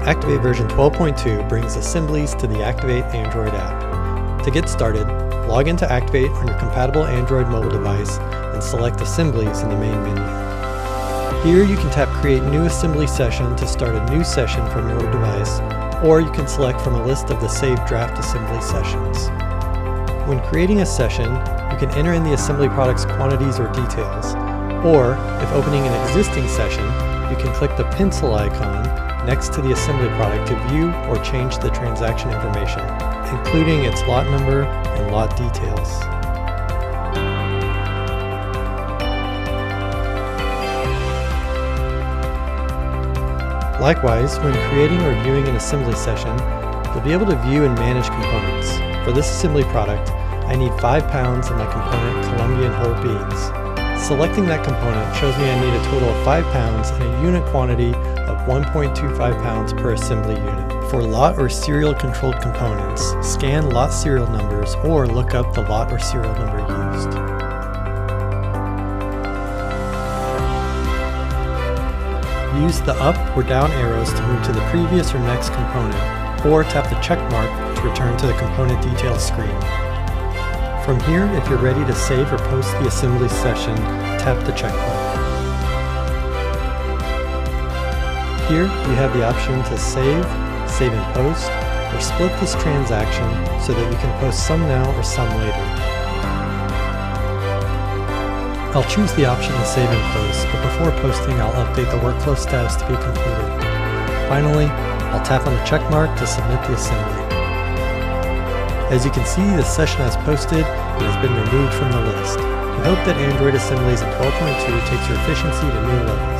Acctivate version 12.2 brings Assemblies to the Acctivate Android app. To get started, log into Acctivate on your compatible Android mobile device and select Assemblies in the main menu. Here you can tap Create New Assembly Session to start a new session from your device, or you can select from a list of the saved draft assembly sessions. When creating a session, you can enter in the assembly product's quantities or details, or if opening an existing session, you can click the pencil icon next to the assembly product to view or change the transaction information, including its lot number and lot details. Likewise, when creating or viewing an assembly session, you'll be able to view and manage components. For this assembly product, I need 5 pounds of my component Colombian whole beans. Selecting that component shows me I need a total of 5 pounds and a unit quantity of 1.25 pounds per assembly unit. For lot or serial controlled components, scan lot serial numbers or look up the lot or serial number used. Use the up or down arrows to move to the previous or next component, or tap the check mark to return to the component details screen. From here, if you're ready to save or post the assembly session, tap the check mark. Here, you have the option to save and post, or split this transaction so that you can post some now or some later. I'll choose the option to save and post, but before posting, I'll update the workflow status to be completed. Finally, I'll tap on the check mark to submit the assembly. As you can see, the session as posted and has been removed from the list. We hope that Android Assemblies in 12.2 takes your efficiency to new levels.